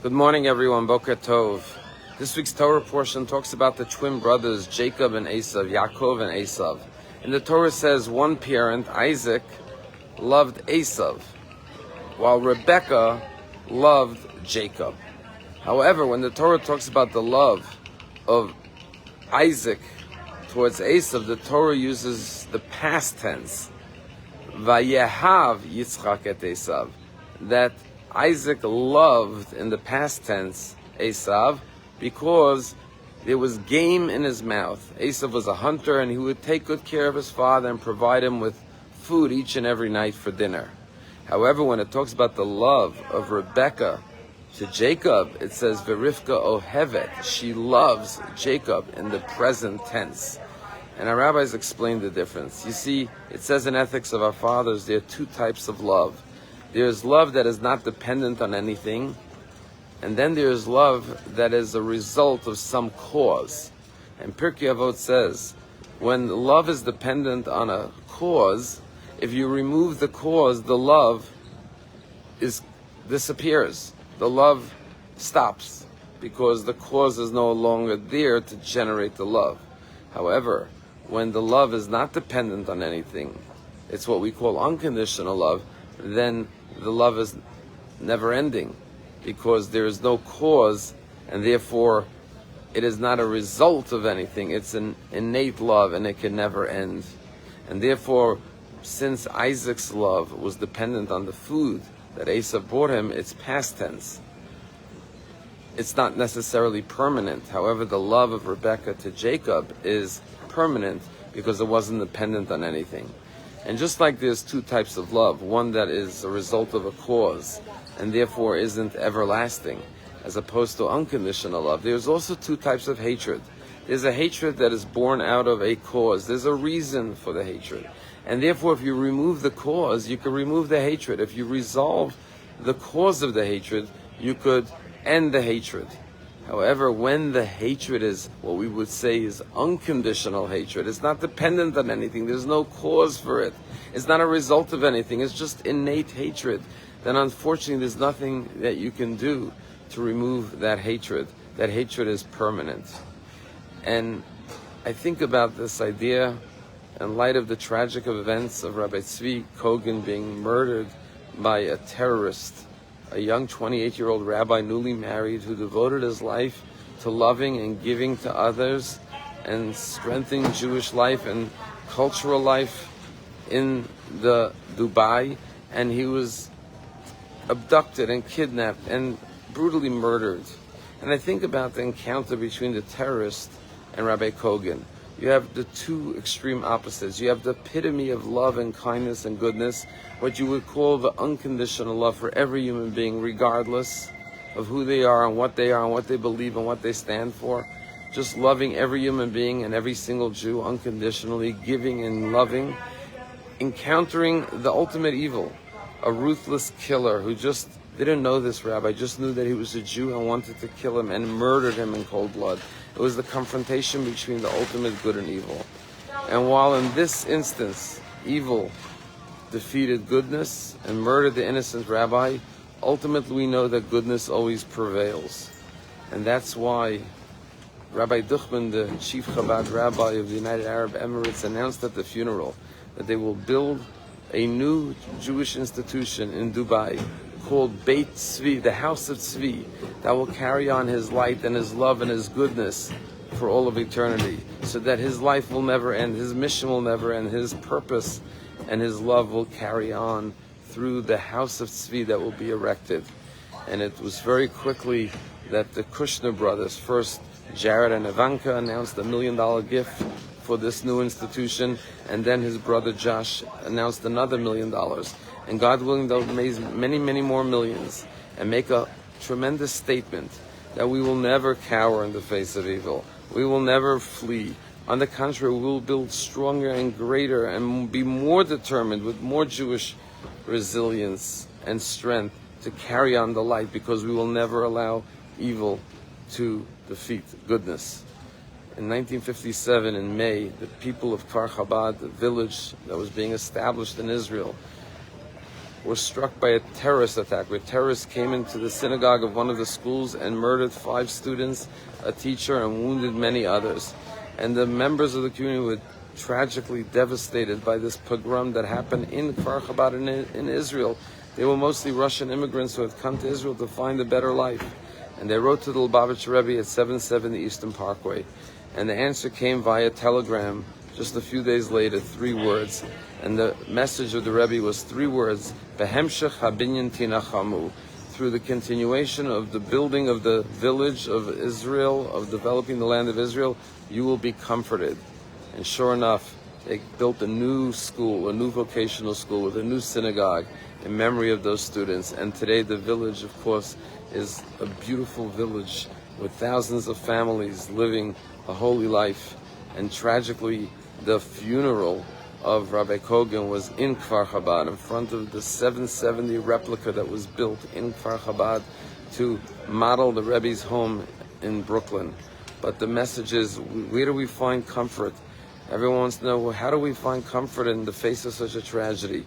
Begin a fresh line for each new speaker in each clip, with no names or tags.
Good morning, everyone. Boker Tov. This week's Torah portion talks about the twin brothers, Jacob and Esav, Yaakov and Esav. And the Torah says one parent, Isaac, loved Esav, while Rebekah loved Jacob. However, when the Torah talks about the love of Isaac towards Esav, the Torah uses the past tense, Vayehav Yitzchak et Esav, that Isaac loved, in the past tense, Esav, because there was game in his mouth. Esav was a hunter, and he would take good care of his father and provide him with food each and every night for dinner. However, when it talks about the love of Rebekah to Jacob, it says, V'rivka ohevet, she loves Jacob, in the present tense. And our rabbis explained the difference. You see, it says in Ethics of Our Fathers, there are two types of love. There's love that is not dependent on anything, and then there's love that is a result of some cause. And Pirkei Avot says, when love is dependent on a cause, if you remove the cause, the love disappears. The love stops, because the cause is no longer there to generate the love. However, when the love is not dependent on anything, it's what we call unconditional love, then the love is never ending, because there is no cause, and therefore it is not a result of anything. It's an innate love, and it can never end. And therefore, since Isaac's love was dependent on the food that Esav brought him, it's past tense. It's not necessarily permanent. However, the love of Rebekah to Jacob is permanent, because it wasn't dependent on anything. And just like there's two types of love, one that is a result of a cause and therefore isn't everlasting, as opposed to unconditional love, there's also two types of hatred. There's a hatred that is born out of a cause. There's a reason for the hatred. And therefore, if you remove the cause, you can remove the hatred. If you resolve the cause of the hatred, you could end the hatred. However, when the hatred is what we would say is unconditional hatred, it's not dependent on anything, there's no cause for it, it's not a result of anything, it's just innate hatred, then unfortunately there's nothing that you can do to remove that hatred. That hatred is permanent. And I think about this idea in light of the tragic events of Rabbi Tzvi Kogan being murdered by a terrorist, a young 28-year-old rabbi, newly married, who devoted his life to loving and giving to others and strengthening Jewish life and cultural life in the Dubai. And he was abducted and kidnapped and brutally murdered. And I think about the encounter between the terrorist and Rabbi Kogan. You have the two extreme opposites. You have the epitome of love and kindness and goodness, what you would call the unconditional love for every human being, regardless of who they are and what they believe and what they stand for. Just loving every human being and every single Jew unconditionally, giving and loving. Encountering the ultimate evil, a ruthless killer who just didn't know this rabbi, just knew that he was a Jew and wanted to kill him and murdered him in cold blood. It was the confrontation between the ultimate good and evil. And while in this instance, evil defeated goodness and murdered the innocent rabbi, ultimately we know that goodness always prevails. And that's why Rabbi Duchman, the chief Chabad rabbi of the United Arab Emirates, announced at the funeral that they will build a new Jewish institution in Dubai called Beit Tzvi, the House of Tzvi, that will carry on his light and his love and his goodness for all of eternity, so that his life will never end, his mission will never end, his purpose and his love will carry on through the House of Tzvi that will be erected. And it was very quickly that the Kushner brothers, first Jared and Ivanka, announced $1 million gift for this new institution, and then his brother Josh announced another $1 million. And God willing, they'll raise many, many more millions and make a tremendous statement that we will never cower in the face of evil. We will never flee. On the contrary, we will build stronger and greater and be more determined with more Jewish resilience and strength to carry on the light, because we will never allow evil to defeat goodness. In 1957, in May, the people of Kfar Chabad, the village that was being established in Israel, were struck by a terrorist attack, where terrorists came into the synagogue of one of the schools and murdered 5 students, a teacher, and wounded many others. And the members of the community were tragically devastated by this pogrom that happened in Kfar Chabad in Israel. They were mostly Russian immigrants who had come to Israel to find a better life. And they wrote to the Lubavitcher Rebbe at 770 Eastern Parkway. And the answer came via telegram just a few days later, 3 words. And the message of the Rebbe was 3 words, Behemshech habinyan tinachamu. Through the continuation of the building of the village of Israel, of developing the land of Israel, you will be comforted. And sure enough, they built a new school, a new vocational school with a new synagogue in memory of those students. And today the village, of course, is a beautiful village with thousands of families living a holy life. And tragically, the funeral of Rabbi Kogan was in Kfar Chabad, in front of the 770 replica that was built in Kfar Chabad to model the Rebbe's home in Brooklyn. But the message is, where do we find comfort? Everyone wants to know, well, how do we find comfort in the face of such a tragedy?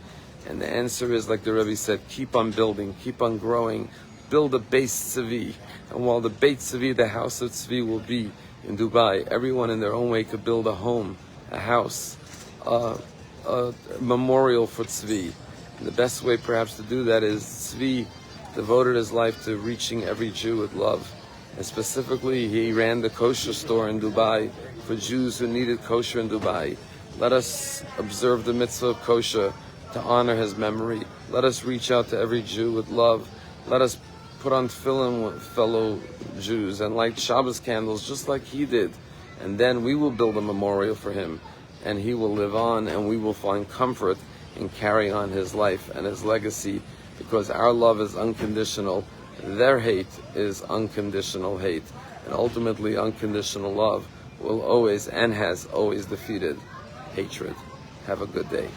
And the answer is, like the Rebbe said, keep on building, keep on growing, build a Beis Tzvi. And while the Beit Tzvi, the house of Tzvi, will be in Dubai, everyone in their own way could build a home, a house, a memorial for Tzvi. And the best way perhaps to do that is Tzvi devoted his life to reaching every Jew with love. And specifically, he ran the kosher store in Dubai for Jews who needed kosher in Dubai. Let us observe the mitzvah of kosher to honor his memory. Let us reach out to every Jew with love. Let us put on tefillin with fellow Jews and light Shabbos candles just like he did. And then we will build a memorial for him, and he will live on, and we will find comfort in carrying on his life and his legacy, because our love is unconditional. Their hate is unconditional hate, and ultimately unconditional love will always and has always defeated hatred. Have a good day.